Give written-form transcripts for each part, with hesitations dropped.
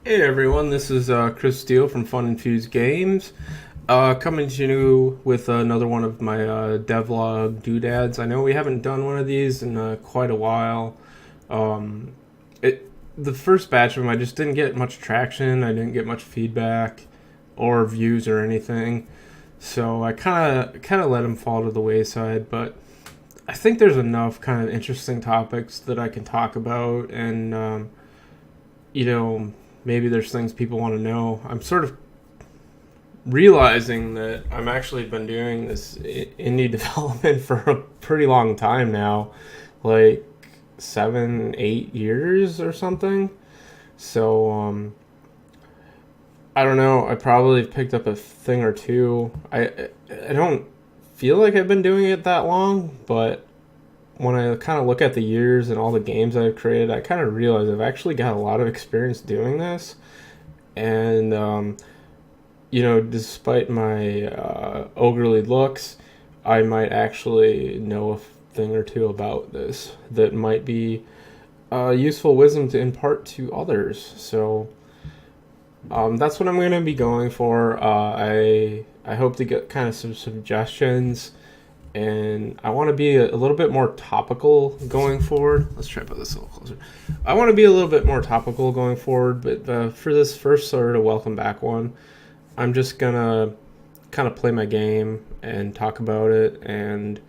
Hey everyone, this is Chris Steele from Fun Infused Games, coming to you with another one of my devlog doodads. I know we haven't done one of these in quite a while. Um, the first batch of them, I just didn't get much traction. I didn't get much feedback or views or anything, so I kind of let them fall to the wayside. But I think there's enough kind of interesting topics that I can talk about, and you know, maybe there's things people want to know. I'm sort of realizing that I'm actually been doing this indie development for a pretty long time now, like 7, 8 years or something. So I don't know. I probably picked up a thing or two. I don't feel like I've been doing it that long, but when I kind of look at the years and all the games I've created, I kind of realize I've actually got a lot of experience doing this. And despite my ogurely looks, I might actually know a thing or two about this that might be useful wisdom to impart to others. So that's what I'm going to be going for. I hope to get kind of some suggestions, and I want to be a little bit more topical going forward. Let's try to put this a little closer. I want to be a little bit more topical going forward, but for this first sort of welcome back one, I'm just gonna kind of play my game and talk about it, and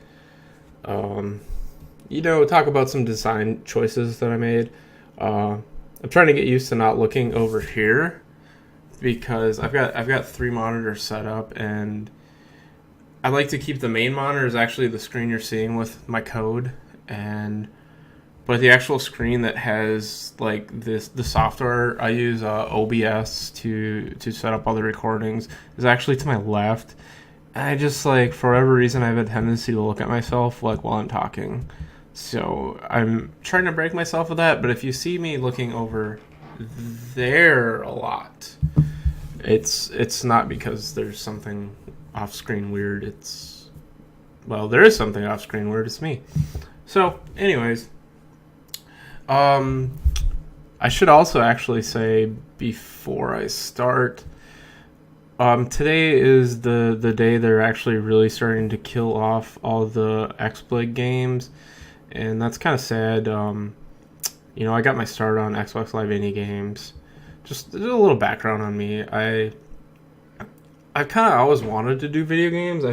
talk about some design choices that I made. I'm trying to get used to not looking over here because I've got 3 monitors set up, and I like to keep the main monitor is actually the screen you're seeing with my code, but the actual screen that has like the software I use, OBS to set up all the recordings, is actually to my left. And I just, like, for whatever reason, I have a tendency to look at myself like while I'm talking. So I'm trying to break myself of that. But if you see me looking over there a lot, it's not because there's something off screen weird. There is something off screen weird. It's me. So, anyways. I should also actually say before I start, today is the day they're actually really starting to kill off all the XBLIG games, and that's kind of sad. I got my start on Xbox Live Indie Games. Just a little background on me. I kind of always wanted to do video games.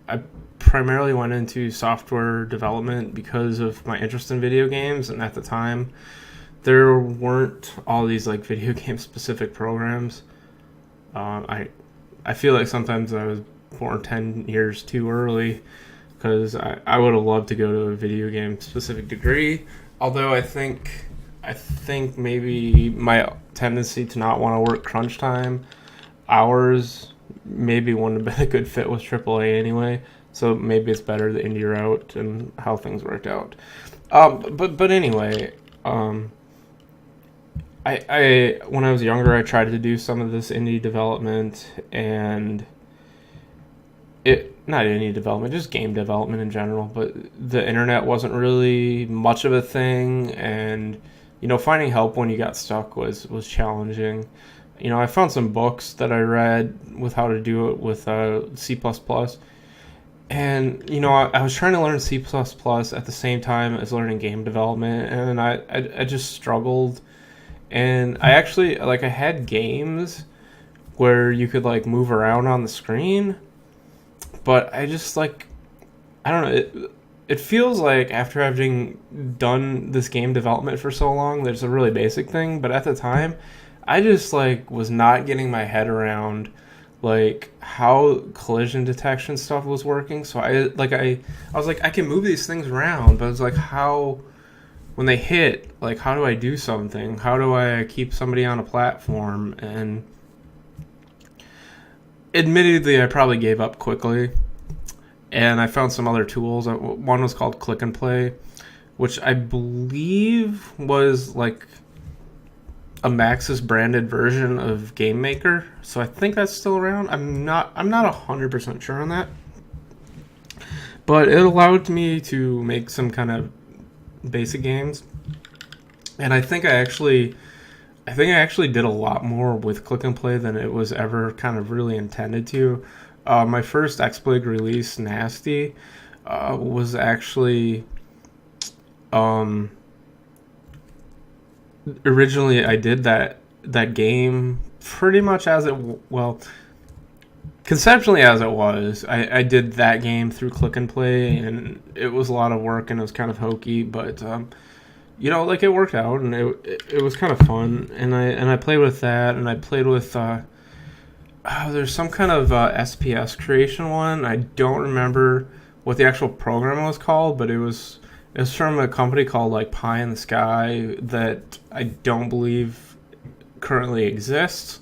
I primarily went into software development because of my interest in video games, and at the time there weren't all these like video game specific programs. I feel like sometimes I was born 10 years too early, because I would have loved to go to a video game specific degree, although I think maybe my tendency to not want to work crunch time hours maybe wouldn't have been a good fit with AAA anyway. So maybe it's better the indie route and how things worked out. But anyway, I when I was younger, I tried to do some of this indie development, and not indie development, just game development in general. But the internet wasn't really much of a thing, and finding help when you got stuck was challenging. I found some books that I read with how to do it with C++. And, I was trying to learn C++ at the same time as learning game development, and I just struggled. And I actually, like, I had games where you could, like, move around on the screen, but I just, like, I don't know, it feels like after having done this game development for so long, there's a really basic thing, but at the time, I just, like, was not getting my head around, like, how collision detection stuff was working. So I was like, I can move these things around, but it's like, how, when they hit, like, how do I do something? How do I keep somebody on a platform? And admittedly, I probably gave up quickly, and I found some other tools. One was called Click and Play, which I believe was like a Maxis branded version of Game Maker, so I think that's still around. I'm not 100% sure on that, but it allowed me to make some kind of basic games, and I think I I think I actually did a lot more with click and play than it was ever kind of really intended to. My first XBLIG release, Nasty, was actually um, originally I did that game pretty much as it well conceptually as it was. I did that game through click and play, and it was a lot of work and it was kind of hokey, but like it worked out, and it was kind of fun, and I played with that, and I played with there's some kind of SPS creation one. I don't remember what the actual program was called, but it's from a company called like Pie in the Sky that I don't believe currently exists,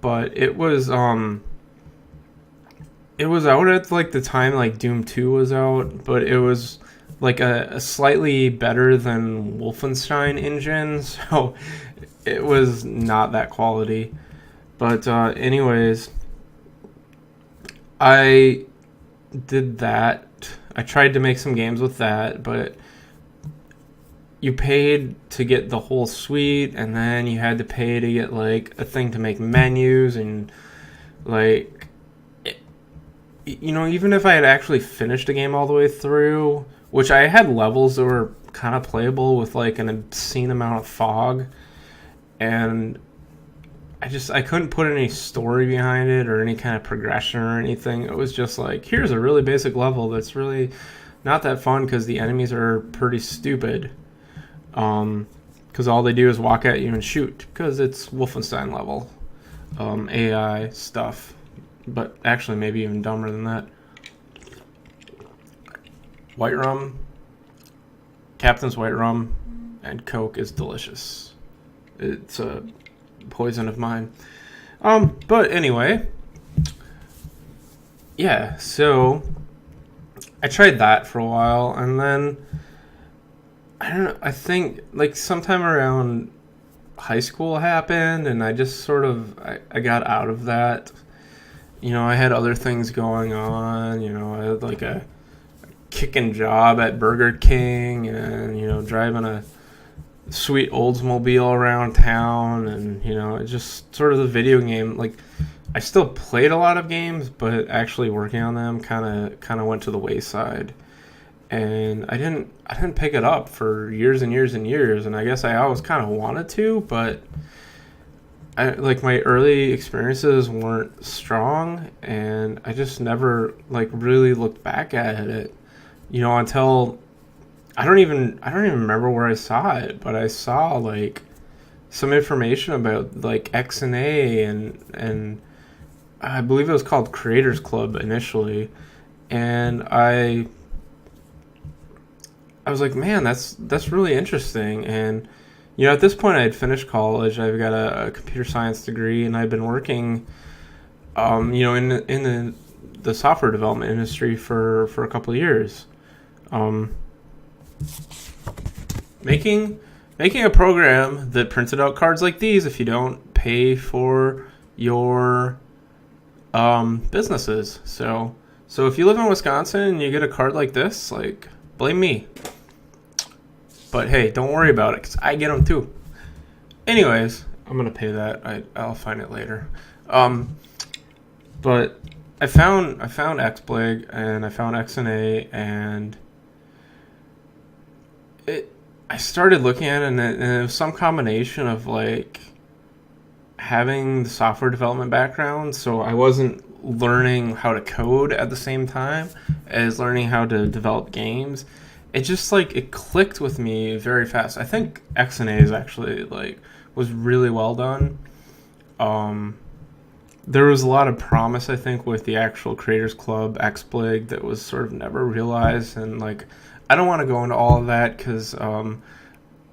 but it was out at like the time like Doom 2 was out, but it was like a slightly better than Wolfenstein engine, so it was not that quality. But anyways, I did that. I tried to make some games with that, but you paid to get the whole suite, and then you had to pay to get like a thing to make menus, and like even if I had actually finished a game all the way through, which I had levels that were kind of playable with like an obscene amount of fog, and I couldn't put any story behind it or any kind of progression or anything. It was just like, here's a really basic level that's really not that fun because the enemies are pretty stupid. Because all they do is walk at you and shoot, because it's Wolfenstein level AI stuff. But actually, maybe even dumber than that. White rum, Captain's White Rum, and Coke is delicious. It's a poison of mine. But anyway, yeah, so I tried that for a while, and then I don't know, I think like sometime around high school happened, and I just sort of I got out of that. I had other things going on. I had like a kicking job at Burger King, and driving a sweet Oldsmobile around town, and it just sort of the video game, like I still played a lot of games, but actually working on them kind of went to the wayside, and I didn't pick it up for years and years and years, and I guess I always kind of wanted to, but my early experiences weren't strong, and I just never like really looked back at it, until I don't even remember where I saw it, but I saw like some information about like XNA and I believe it was called Creators Club initially, and I was like, man, that's really interesting. And at this point I had finished college. I've got a computer science degree, and I've been working in the software development industry for a couple of years. Making a program that printed out cards like these if you don't pay for your businesses. So if you live in Wisconsin and you get a card like this, like, blame me. But hey, don't worry about it, because I get them too. Anyways, I'm gonna pay that. I'll find it later. But I found XBLIG and I found XNA, and I started looking at it, and it was some combination of like having the software development background, so I wasn't learning how to code at the same time as learning how to develop games. It just like it clicked with me very fast. I think XNA is actually like was really well done. There was a lot of promise, I think, with the actual Creators Club XBLIG that was sort of never realized, and like I don't want to go into all of that because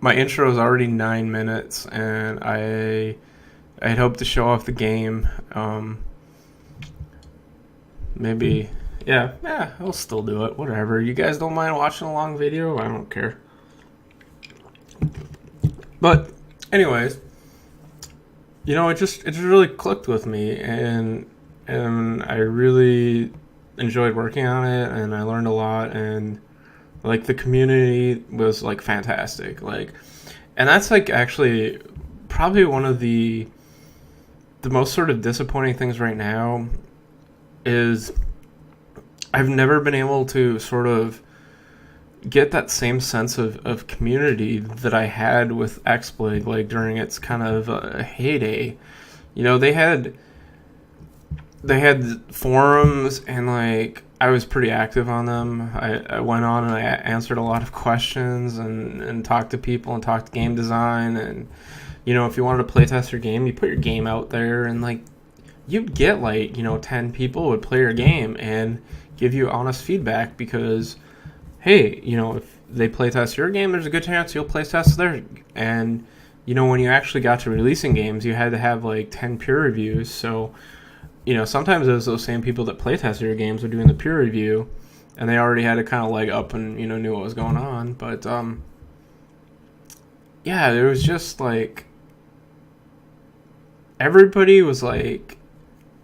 my intro is already 9 minutes, and I had hoped to show off the game. Maybe, yeah, I'll still do it. Whatever. You guys don't mind watching a long video? I don't care. But, anyways, it just really clicked with me, and I really enjoyed working on it, and I learned a lot, and like the community was like fantastic, like, and that's like actually probably one of the most sort of disappointing things right now is I've never been able to sort of get that same sense of community that I had with XBLIG, like during its kind of heyday. You know, they had forums, and like I was pretty active on them. I went on and I answered a lot of questions and talked to people and talked game design. And you know, if you wanted to playtest your game, you put your game out there, and like you'd get like, you know, 10 people would play your game and give you honest feedback, because hey, you know, if they playtest your game, there's a good chance you'll playtest theirs. And you know, when you actually got to releasing games, you had to have like 10 peer reviews. So you know, sometimes it was those same people that playtested your games were doing the peer review, and they already had a kind of leg up and, you know, knew what was going on. But yeah, there was just like everybody was like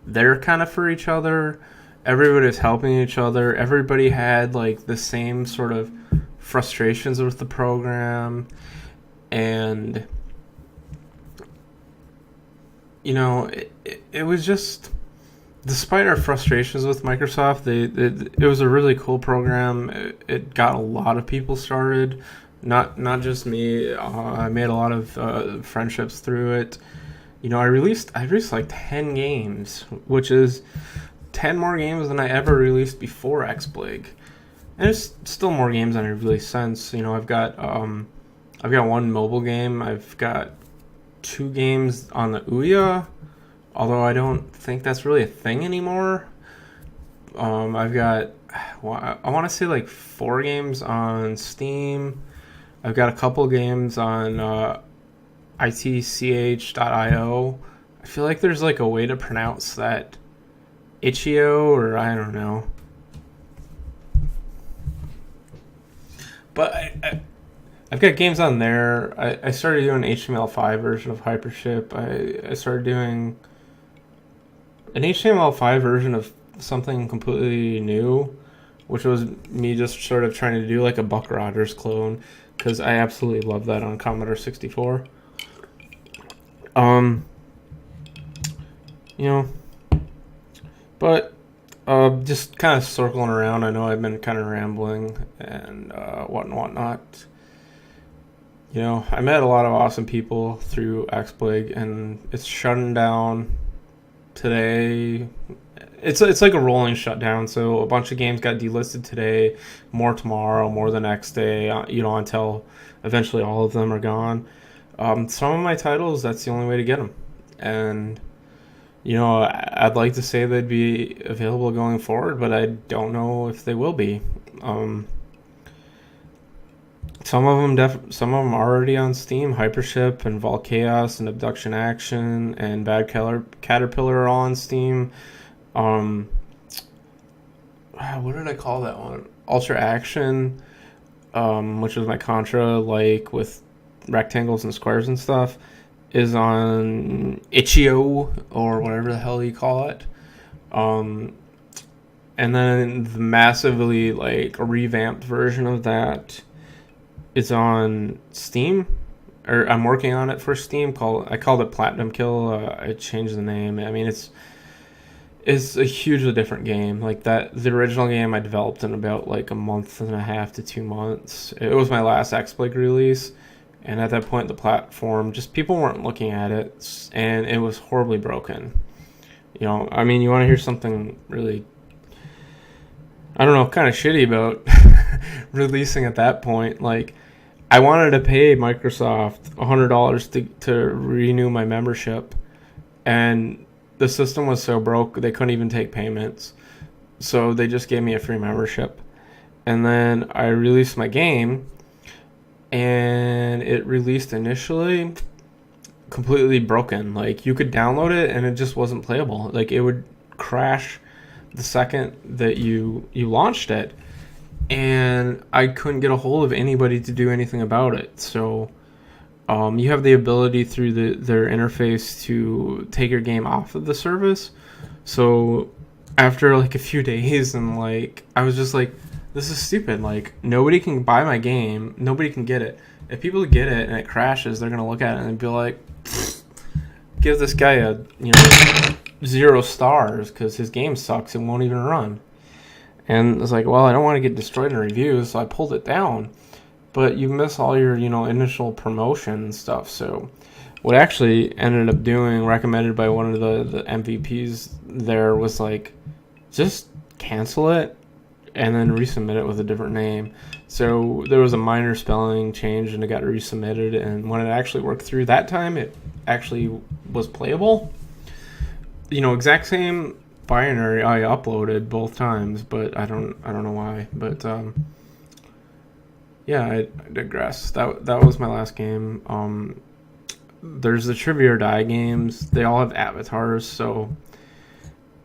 they're kind of for each other. Everybody was helping each other. Everybody had like the same sort of frustrations with the program, and you know, it was just, despite our frustrations with Microsoft, it was a really cool program. It got a lot of people started, not just me. I made a lot of friendships through it. You know, I released like 10 games, which is 10 more games than I ever released before XBLIG, and there's still more games than I've released since. You know, I've got one mobile game. I've got 2 games on the Ouya, although I don't think that's really a thing anymore. I've got, I want to say like 4 games on Steam. I've got a couple games on itch.io. I feel like there's like a way to pronounce that, Itch.io, or I don't know. But I've got games on there. I started doing an HTML5 version of Hypership. I started doing an HTML5 version of something completely new, which was me just sort of trying to do like a Buck Rogers clone, because I absolutely love that on Commodore 64. You know, but just kind of circling around. I know I've been kind of rambling and whatnot. You know, I met a lot of awesome people through XBLIG, and it's shutting down today. It's like a rolling shutdown, so a bunch of games got delisted today, more tomorrow, more the next day, you know, until eventually all of them are gone. Some of my titles, that's the only way to get them. And, you know, I'd like to say they'd be available going forward, but I don't know if they will be. Some of them are already on Steam. Hypership and Vol Chaos and Abduction Action and Bad Caterpillar are all on Steam. What did I call that one? Ultra Action, which was my Contra, like with rectangles and squares and stuff, is on Itch.io, or whatever the hell you call it. And then the massively like revamped version of that is on Steam, or I'm working on it for Steam. I called it Platinum Kill. I changed the name. I mean, it's a hugely different game. Like that, the original game I developed in about like a month and a half to 2 months. It was my last XBLIG release, and at that point, the platform, just people weren't looking at it, and it was horribly broken. You know, I mean, you want to hear something really, I don't know, kind of shitty about releasing at that point. Like, I wanted to pay Microsoft $100 to renew my membership, and the system was so broke they couldn't even take payments. So they just gave me a free membership. And then I released my game, and it released initially completely broken. Like, you could download it and it just wasn't playable. Like, it would crash the second that you launched it, and I couldn't get a hold of anybody to do anything about it. So you have the ability through their interface to take your game off of the service. So after like a few days, and like I was just like, this is stupid. Like, nobody can buy my game, nobody can get it. If people get it and it crashes, they're gonna look at it and be like, give this guy a 0 stars because his game sucks and won't even run. And it's like, well, I don't want to get destroyed in reviews, so I pulled it down. But you miss all your, initial promotion stuff. So what I actually ended up doing, recommended by one of the MVPs there, was like, just cancel it and then resubmit it with a different name. So there was a minor spelling change and it got resubmitted. And when it actually worked through that time, it actually was playable. Exact same binary I uploaded both times, but I don't know why. But yeah, I digress. That was my last game. There's the Trivia or Die games. They all have avatars, so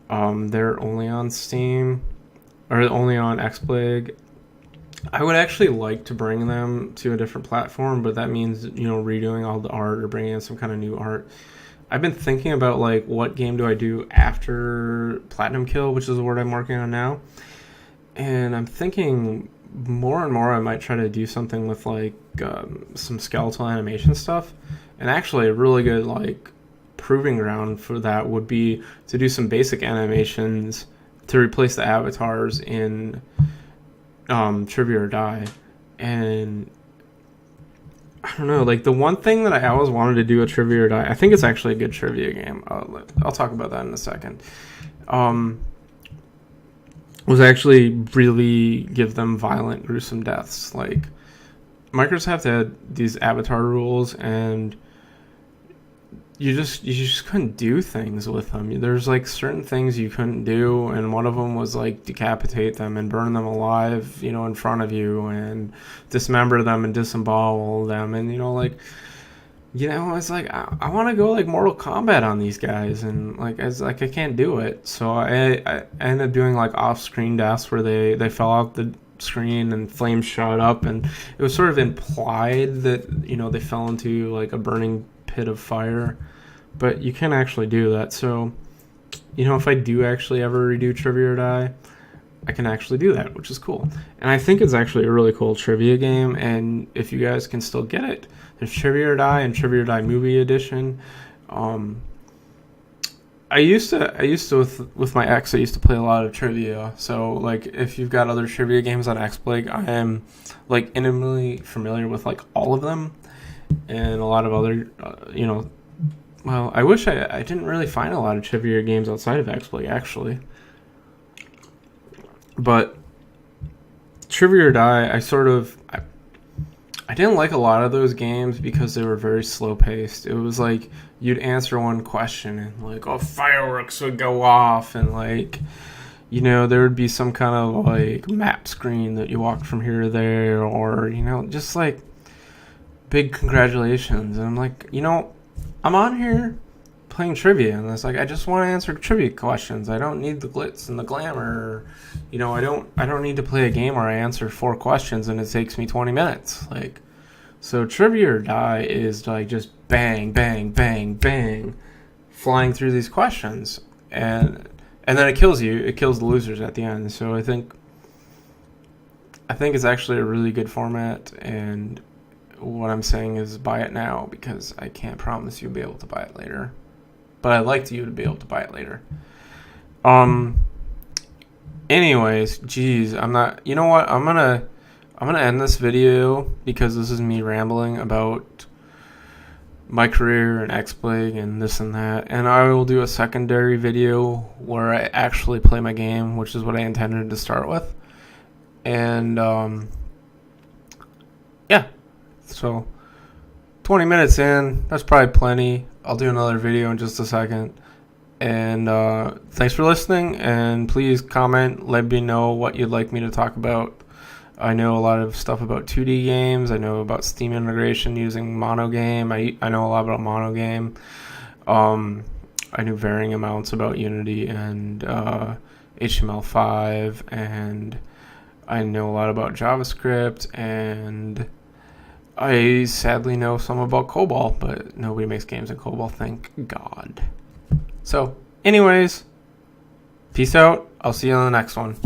they're only on Steam or only on XBLIG. I would actually like to bring them to a different platform, but that means redoing all the art or bringing in some kind of new art. I've been thinking about like what game do I do after Platinum Kill, which is the word I'm working on now, and I'm thinking more and more I might try to do something with like some skeletal animation stuff. And actually a really good like proving ground for that would be to do some basic animations to replace the avatars in Trivia or Die. And I don't know, like the one thing that I always wanted to do a Trivia or Die, I think it's actually a good trivia game. I'll talk about that in a second. Was actually really give them violent, gruesome deaths. Like Microsoft had these avatar rules, and you just couldn't do things with them. There's like certain things you couldn't do, and one of them was like decapitate them and burn them alive, in front of you, and dismember them and disembowel them, and it's like I want to go like Mortal Kombat on these guys, and I can't do it. So I ended up doing like off-screen deaths where they fell off the screen and flames shot up, and it was sort of implied that they fell into like a burning pit of fire, but you can't actually do that. So if I do actually ever redo Trivia or Die, I can actually do that, which is cool. And I think it's actually a really cool trivia game, and if you guys can still get it, there's Trivia or Die and Trivia or Die Movie Edition. I used to with my ex, I used to play a lot of trivia. So like if you've got other trivia games on XBLIG, I am like intimately familiar with like all of them, and a lot of other well, I wish I didn't really find a lot of trivia games outside of XBLIG actually. But Trivia or Die, I didn't like a lot of those games because they were very slow paced. It was like you'd answer one question and like fireworks would go off, and like there would be some kind of like map screen that you walked from here to there, or just like big congratulations. And I'm like, I'm on here playing trivia, and it's like I just want to answer trivia questions. I don't need the glitz and the glamour. I don't need to play a game where I answer 4 questions and it takes me 20 minutes. Like, so Trivia or Die is like just bang, bang, bang, bang, flying through these questions, and then it kills you. It kills the losers at the end. So I think it's actually a really good format, and what I'm saying is buy it now, because I can't promise you'll be able to buy it later. But I'd like you to be able to buy it later. Anyways, geez, I'm not. You know what? I'm gonna end this video because this is me rambling about my career and XBLIG and this and that. And I will do a secondary video where I actually play my game, which is what I intended to start with. And yeah, so 20 minutes in, that's probably plenty. I'll do another video in just a second. And thanks for listening, and please comment, let me know what you'd like me to talk about. I know a lot of stuff about 2D games. I know about Steam integration using monogame. I know a lot about monogame. I knew varying amounts about Unity and HTML5, and I know a lot about JavaScript, and I sadly know some about COBOL, but nobody makes games in COBOL, thank God. So, anyways, peace out. I'll see you on the next one.